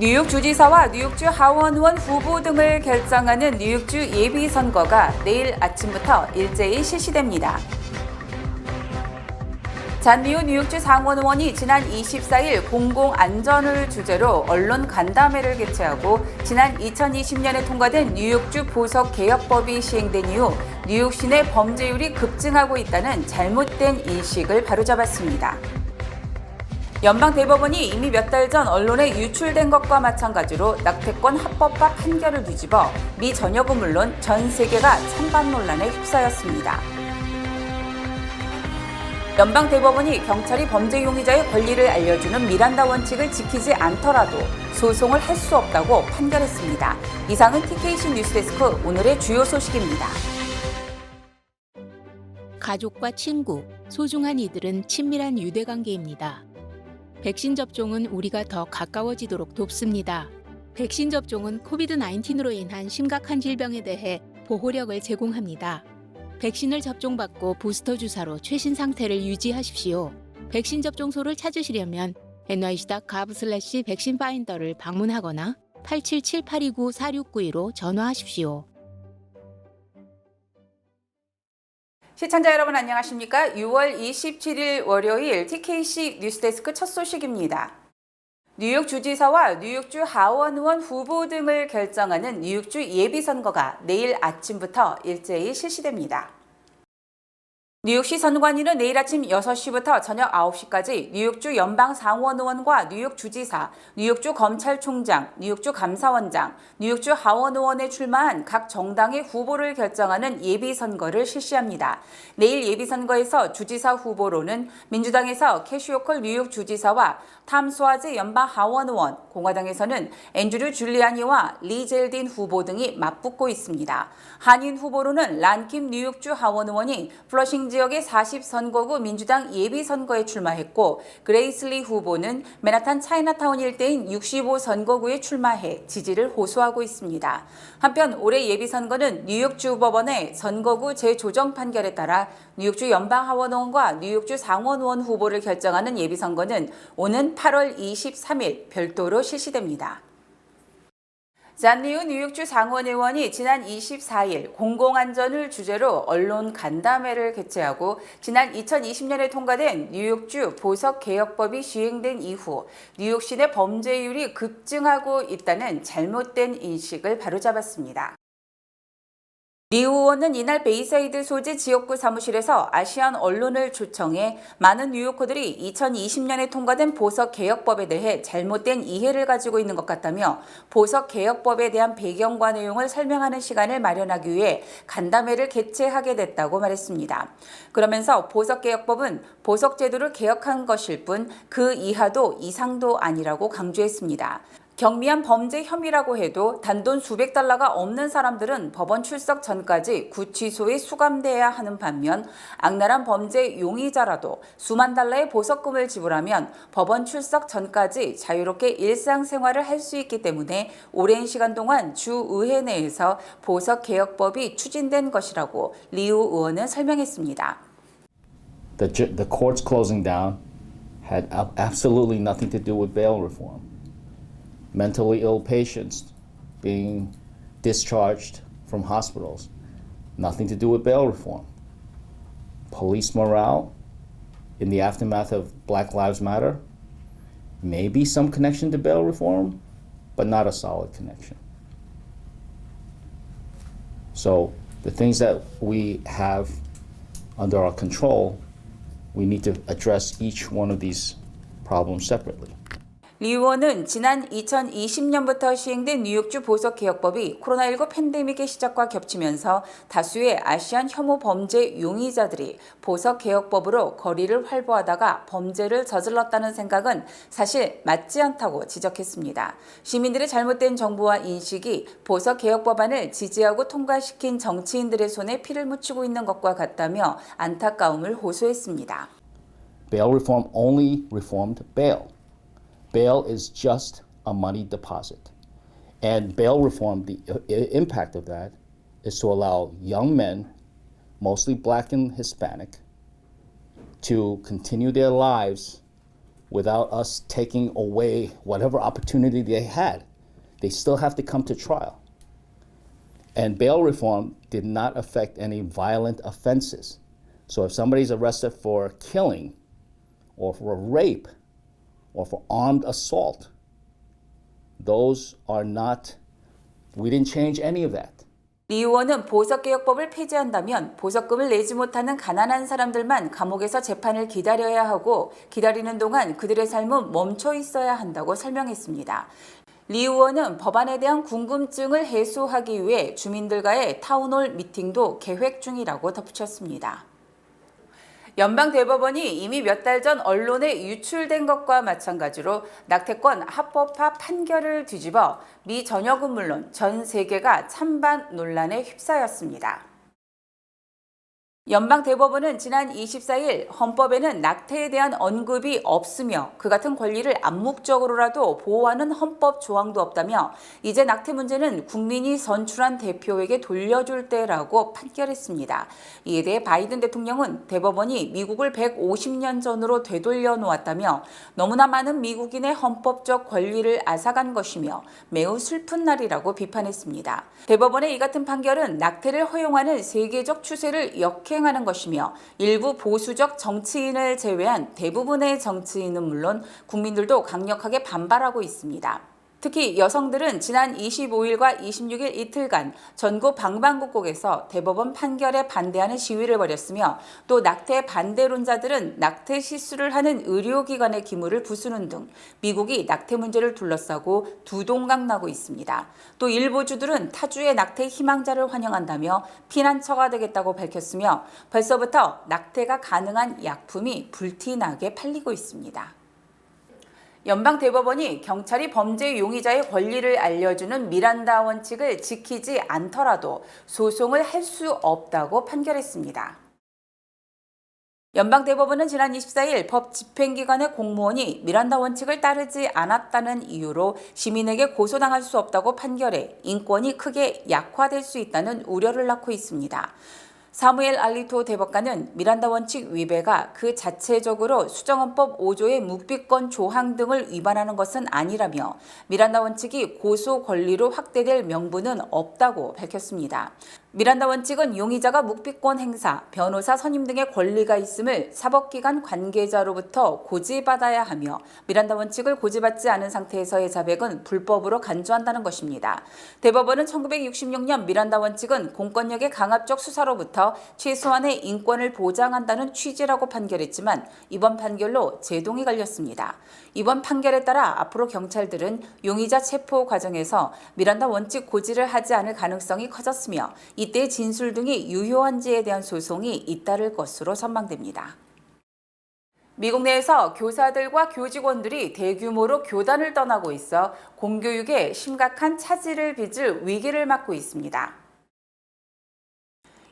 뉴욕 주지사와 뉴욕주 하원의원 후보 등을 결정하는 뉴욕주 예비선거가 내일 아침부터 일제히 실시됩니다. 잔미우 뉴욕주 상원의원이 지난 24일 공공안전을 주제로 언론 간담회를 개최하고 지난 2020년에 통과된 뉴욕주 보석개혁법이 시행된 이후 뉴욕 시내 범죄율이 급증하고 있다는 잘못된 인식을 바로잡았습니다. 연방대법원이 이미 몇 달 전 언론에 유출된 것과 마찬가지로 낙태권 합법화 판결을 뒤집어 미 전역은 물론 전 세계가 찬반 논란에 휩싸였습니다. 연방대법원이 경찰이 범죄 용의자의 권리를 알려주는 미란다 원칙을 지키지 않더라도 소송을 할 수 없다고 판결했습니다. 이상은 TKC 뉴스데스크 오늘의 주요 소식입니다. 가족과 친구, 소중한 이들은 친밀한 유대관계입니다. 백신 접종은 우리가 더 가까워지도록 돕습니다. 백신 접종은 코비드-19으로 인한 심각한 질병에 대해 보호력을 제공합니다. 백신을 접종받고 부스터 주사로 최신 상태를 유지하십시오. 백신 접종소를 찾으시려면 nyc.gov/백신파인더를 방문하거나 877-829-4692로 전화하십시오. 시청자 여러분 안녕하십니까? 6월 27일 월요일 TKC 뉴스데스크 첫 소식입니다. 뉴욕 주지사와 뉴욕주 하원의원 후보 등을 결정하는 뉴욕주 예비선거가 내일 아침부터 일제히 실시됩니다. 뉴욕시 선관위는 내일 아침 6시부터 저녁 9시까지 뉴욕주 연방상원의원과 뉴욕 주지사, 뉴욕주 검찰총장, 뉴욕주 감사원장, 뉴욕주 하원의원에 출마한 각 정당의 후보를 결정하는 예비선거를 실시합니다. 내일 예비선거에서 주지사 후보로는 민주당에서 캐시 호컬 뉴욕 주지사와 탐 스와즈 연방하원의원, 공화당에서는 앤드류 줄리아니와 리 젤딘 후보 등이 맞붙고 있습니다. 한인 후보로는 란킴 뉴욕주 하원의원이 플러싱 지역의 40선거구 민주당 예비선거에 출마했고 그레이스 리 후보는 맨하탄 차이나타운 일대인 65선거구에 출마해 지지를 호소하고 있습니다. 한편 올해 예비선거는 뉴욕주 법원의 선거구 재조정 판결에 따라 뉴욕주 연방하원의원과 뉴욕주 상원의원 후보를 결정하는 예비선거는 오는 8월 23일 별도로 실시됩니다. 잔미우 뉴욕주 상원의원이 지난 24일 공공안전을 주제로 언론 간담회를 개최하고 지난 2020년에 통과된 뉴욕주 보석개혁법이 시행된 이후 뉴욕 시내 범죄율이 급증하고 있다는 잘못된 인식을 바로잡았습니다. 리 의원은 이날 베이사이드 소재 지역구 사무실에서 아시안 언론을 초청해 많은 뉴요커들이 2020년에 통과된 보석개혁법에 대해 잘못된 이해를 가지고 있는 것 같다며 보석개혁법에 대한 배경과 내용을 설명하는 시간을 마련하기 위해 간담회를 개최하게 됐다고 말했습니다. 그러면서 보석개혁법은 보석제도를 개혁한 것일 뿐 그 이하도 이상도 아니라고 강조했습니다. 경미한 범죄 혐의라고 해도 단돈 수백 달러가 없는 사람들은 법원 출석 전까지 구치소에 수감돼야 하는 반면 악랄한 범죄 용의자라도 수만 달러의 보석금을 지불하면 법원 출석 전까지 자유롭게 일상생활을 할 수 있기 때문에 오랜 시간 동안 주 의회 내에서 보석개혁법이 추진된 것이라고 리우 의원은 설명했습니다. The courts closing down had absolutely nothing to do with bail reform. Mentally ill patients being discharged from hospitals, nothing to do with bail reform. Police morale in the aftermath of Black Lives Matter, maybe some connection to bail reform, but not a solid connection. So the things that we have under our control, we need to address each one of these problems separately. 리 의원은 지난 2020년부터 시행된 뉴욕주 보석개혁법이 코로나19 팬데믹의 시작과 겹치면서 다수의 아시안 혐오 범죄 용의자들이 보석개혁법으로 거리를 활보하다가 범죄를 저질렀다는 생각은 사실 맞지 않다고 지적했습니다. 시민들의 잘못된 정보와 인식이 보석개혁법안을 지지하고 통과시킨 정치인들의 손에 피를 묻히고 있는 것과 같다며 안타까움을 호소했습니다. Bail reform only reformed bail. Bail is just a money deposit. And bail reform, the impact of that is to allow young men, mostly black and Hispanic, to continue their lives without us taking away whatever opportunity they had. They still have to come to trial. And bail reform did not affect any violent offenses. So if somebody's arrested for killing or for rape or for armed assault, those are not, we didn't change any of that. 리 의원은 보석개혁법을 폐지한다면 보석금을 내지 못하는 가난한 사람들만 감옥에서 재판을 기다려야 하고 기다리는 동안 그들의 삶은 멈춰 있어야 한다고 설명했습니다. 리 의원은 법안에 대한 궁금증을 해소하기 위해 주민들과의 타운홀 미팅도 계획 중이라고 덧붙였습니다. 연방대법원이 이미 몇 달 전 언론에 유출된 것과 마찬가지로 낙태권 합법화 판결을 뒤집어 미 전역은 물론 전 세계가 찬반 논란에 휩싸였습니다. 연방대법원은 지난 24일 헌법에는 낙태에 대한 언급이 없으며 그 같은 권리를 암묵적으로라도 보호하는 헌법 조항도 없다며 이제 낙태 문제는 국민이 선출한 대표에게 돌려줄 때라고 판결했습니다. 이에 대해 바이든 대통령은 대법원이 미국을 150년 전으로 되돌려 놓았다며 너무나 많은 미국인의 헌법적 권리를 앗아간 것이며 매우 슬픈 날이라고 비판했습니다. 대법원의 이 같은 판결은 낙태를 허용하는 세계적 추세를 역행하는 것이며 일부 보수적 정치인을 제외한 대부분의 정치인은 물론 국민들도 강력하게 반발하고 있습니다. 특히 여성들은 지난 25일과 26일 이틀간 전국 방방곡곡에서 대법원 판결에 반대하는 시위를 벌였으며 또 낙태 반대론자들은 낙태 시술을 하는 의료기관의 기물을 부수는 등 미국이 낙태 문제를 둘러싸고 두동강나고 있습니다. 또 일부 주들은 타주의 낙태 희망자를 환영한다며 피난처가 되겠다고 밝혔으며 벌써부터 낙태가 가능한 약품이 불티나게 팔리고 있습니다. 연방대법원이 경찰이 범죄 용의자의 권리를 알려주는 미란다 원칙을 지키지 않더라도 소송을 할 수 없다고 판결했습니다. 연방대법원은 지난 24일 법 집행기관의 공무원이 미란다 원칙을 따르지 않았다는 이유로 시민에게 고소당할 수 없다고 판결해 인권이 크게 약화될 수 있다는 우려를 낳고 있습니다. 사무엘 알리토 대법관은 미란다 원칙 위배가 그 자체적으로 수정헌법 5조의 묵비권 조항 등을 위반하는 것은 아니라며 미란다 원칙이 고소 권리로 확대될 명분은 없다고 밝혔습니다. 미란다 원칙은 용의자가 묵비권 행사, 변호사 선임 등의 권리가 있음을 사법기관 관계자로부터 고지받아야 하며 미란다 원칙을 고지받지 않은 상태에서의 자백은 불법으로 간주한다는 것입니다. 대법원은 1966년 미란다 원칙은 공권력의 강압적 수사로부터 최소한의 인권을 보장한다는 취지라고 판결했지만 이번 판결로 제동이 걸렸습니다. 이번 판결에 따라 앞으로 경찰들은 용의자 체포 과정에서 미란다 원칙 고지를 하지 않을 가능성이 커졌으며 이때 진술 등이 유효한지에 대한 소송이 잇따를 것으로 전망됩니다. 미국 내에서 교사들과 교직원들이 대규모로 교단을 떠나고 있어 공교육에 심각한 차질을 빚을 위기를 맞고 있습니다.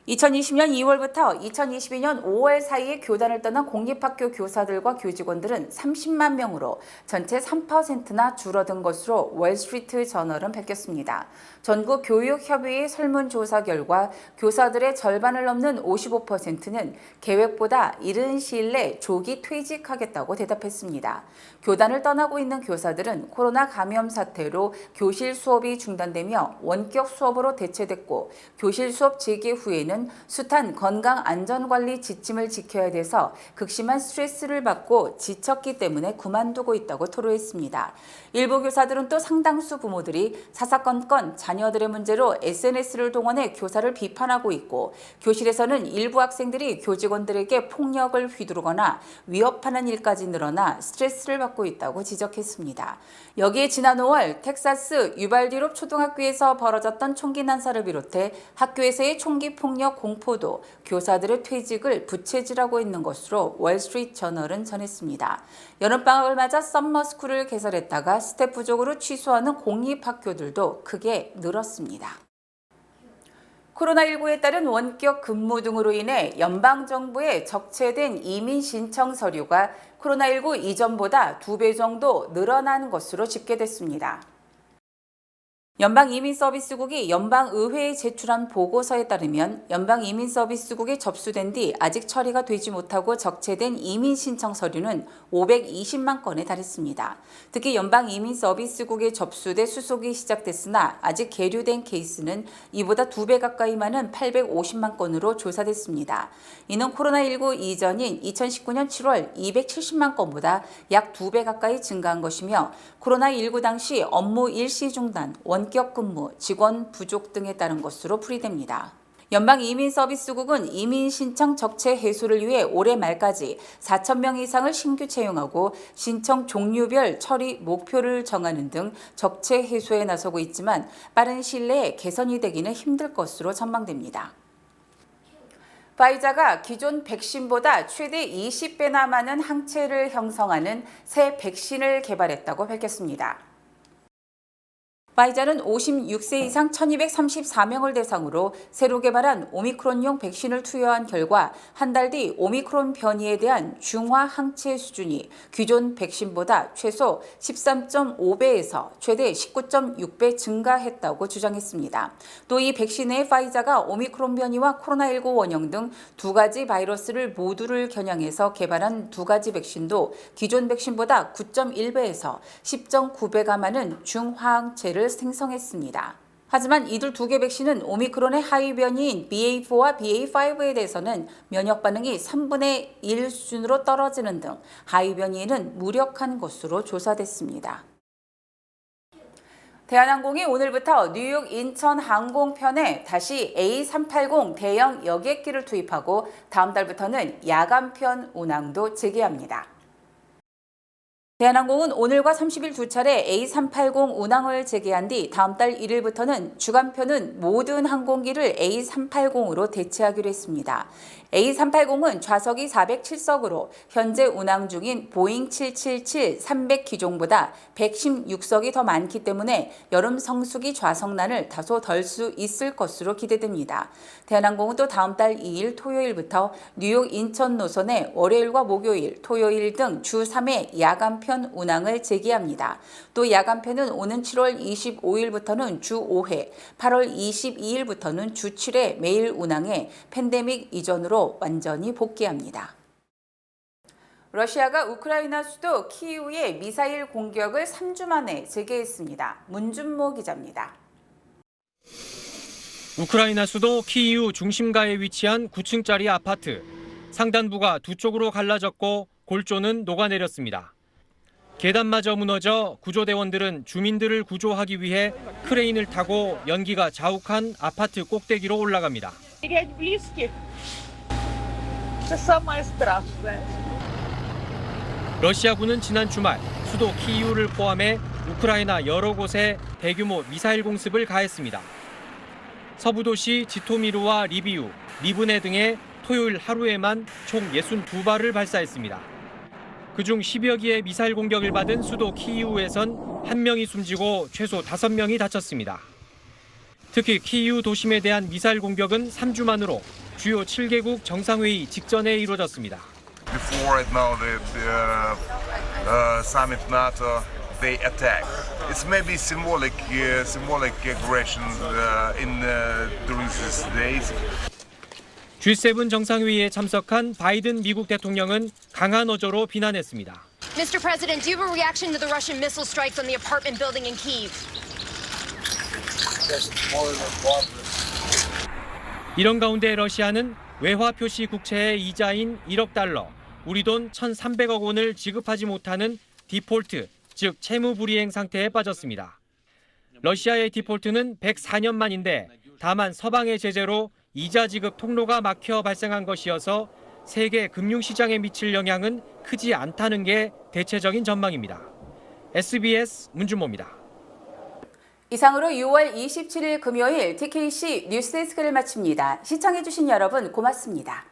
2020년 2월부터 2022년 5월 사이에 교단을 떠난 공립학교 교사들과 교직원들은 30만 명으로 전체 3%나 줄어든 것으로 월스트리트 저널은 밝혔습니다. 전국 교육협의회 설문조사 결과 교사들의 절반을 넘는 55%는 계획보다 이른 시일 내 조기 퇴직하겠다고 대답했습니다. 교단을 떠나고 있는 교사들은 코로나 감염 사태로 교실 수업이 중단되며 원격 수업으로 대체됐고 교실 수업 재개 후에는 숱한 건강 안전관리 지침을 지켜야 돼서 극심한 스트레스를 받고 지쳤기 때문에 그만두고 있다고 토로했습니다. 일부 교사들은 또 상당수 부모들이 사사건건 자녀들의 문제로 SNS를 동원해 교사를 비판하고 있고 교실에서는 일부 학생들이 교직원들에게 폭력을 휘두르거나 위협하는 일까지 늘어나 스트레스를 받고 있다고 지적했습니다. 여기에 지난 5월 텍사스 유발디롭 초등학교에서 벌어졌던 총기 난사를 비롯해 학교에서의 총기 폭력 공포도 교사들의 퇴직을 부채질하고 있는 것으로 월스트리트 저널은 전했습니다. 여름방학을 맞아 썸머스쿨을 개설했다가 스텝 부족으로 취소하는 공립학교들도 크게 늘었습니다. 코로나19에 따른 원격 근무 등으로 인해 연방정부에 적체된 이민 신청 서류가 코로나19 이전보다 2배 정도 늘어난 것으로 집계됐습니다. 연방이민서비스국이 연방의회에 제출한 보고서에 따르면 연방이민서비스국에 접수된 뒤 아직 처리가 되지 못하고 적체된 이민 신청 서류는 520만 건에 달했습니다. 특히 연방이민서비스국에 접수돼 수속이 시작됐으나 아직 계류된 케이스는 이보다 2배 가까이 많은 850만 건으로 조사됐습니다. 이는 코로나19 이전인 2019년 7월 270만 건보다 약 2배 가까이 증가한 것이며 코로나19 당시 업무 일시 중단, 원격 근무, 직원 부족 등에 따른 것으로 풀이됩니다. 연방이민서비스국은 이민 신청 적체 해소를 위해 올해 말까지 4,000명 이상을 신규 채용하고 신청 종류별 처리 목표를 정하는 등 적체 해소에 나서고 있지만 빠른 시일 내에 개선이 되기는 힘들 것으로 전망됩니다. 파이자가 기존 백신보다 최대 20배나 많은 항체를 형성하는 새 백신을 개발했다고 밝혔습니다. 파이자는 56세 이상 1,234명을 대상으로 새로 개발한 오미크론용 백신을 투여한 결과 한 달 뒤 오미크론 변이에 대한 중화 항체 수준이 기존 백신보다 최소 13.5배에서 최대 19.6배 증가했다고 주장했습니다. 또 이 백신의 파이자가 오미크론 변이와 코로나19 원형 등 2가지 바이러스를 모두를 겨냥해서 개발한 2가지 백신도 기존 백신보다 9.1배에서 10.9배가 많은 중화항체를 생성했습니다. 하지만 이들 2개 백신은 오미크론의 하위 변이인 BA4와 BA5에 대해서는 면역 반응이 3분의 1 수준으로 떨어지는 등 하위 변이에는 무력한 것으로 조사됐습니다. 대한항공이 오늘부터 뉴욕 인천 항공편에 다시 A380 대형 여객기를 투입하고 다음 달부터는 야간편 운항도 재개합니다. 대한항공은 오늘과 30일 2차례 A380 운항을 재개한 뒤 다음 달 1일부터는 주간편은 모든 항공기를 A380으로 대체하기로 했습니다. A380은 좌석이 407석으로 현재 운항 중인 보잉 777-300 기종보다 116석이 더 많기 때문에 여름 성수기 좌석난을 다소 덜 수 있을 것으로 기대됩니다. 대한항공은 또 다음 달 2일 토요일부터 뉴욕 인천 노선에 월요일과 목요일, 토요일 등 주 3회 야간편 운항을 재개합니다. 또 야간편은 오는 7월 25일부터는 주 5회, 8월 22일부터는 주 7회 매일 운항해 팬데믹 이전으로 완전히 복귀합니다. 러시아가 우크라이나 수도 키이우의 미사일 공격을 3주 만에 재개했습니다. 문준모 기자입니다. 우크라이나 수도 키이우 중심가에 위치한 9층짜리 아파트. 상단부가 두 쪽으로 갈라졌고 골조는 녹아내렸습니다. 계단마저 무너져 구조대원들은 주민들을 구조하기 위해 크레인을 타고 연기가 자욱한 아파트 꼭대기로 올라갑니다. 러시아군은 지난 주말 수도 키이우를 포함해 우크라이나 여러 곳에 대규모 미사일 공습을 가했습니다. 서부 도시 지토미르와 리비우, 리브네 등에 토요일 하루에만 총 62발을 발사했습니다. 그중 10여 기의 미사일 공격을 받은 수도 키이우에선 1명이 숨지고 최소 5명이 다쳤습니다. 특히 키이우 도심에 대한 미사일 공격은 3주 만으로 주요 7개국 정상회의 직전에 이루어졌습니다. Before right now the summit NATO they attack. It's maybe symbolic aggression during these days. G7 정상회의에 참석한 바이든 미국 대통령은 강한 어조로 비난했습니다. Mr. President, do you have a reaction to the Russian missile strikes on the apartment building in Kyiv? 이런 가운데 러시아는 외화 표시 국채의 이자인 1억 달러, 우리 돈 1,300억 원을 지급하지 못하는 디폴트, 즉 채무 불이행 상태에 빠졌습니다. 러시아의 디폴트는 104년 만인데 다만 서방의 제재로 이자 지급 통로가 막혀 발생한 것이어서 세계 금융시장에 미칠 영향은 크지 않다는 게 대체적인 전망입니다. SBS 문준모입니다. 이상으로 6월 27일 금요일 TKC 뉴스데스크를 마칩니다. 시청해주신 여러분 고맙습니다.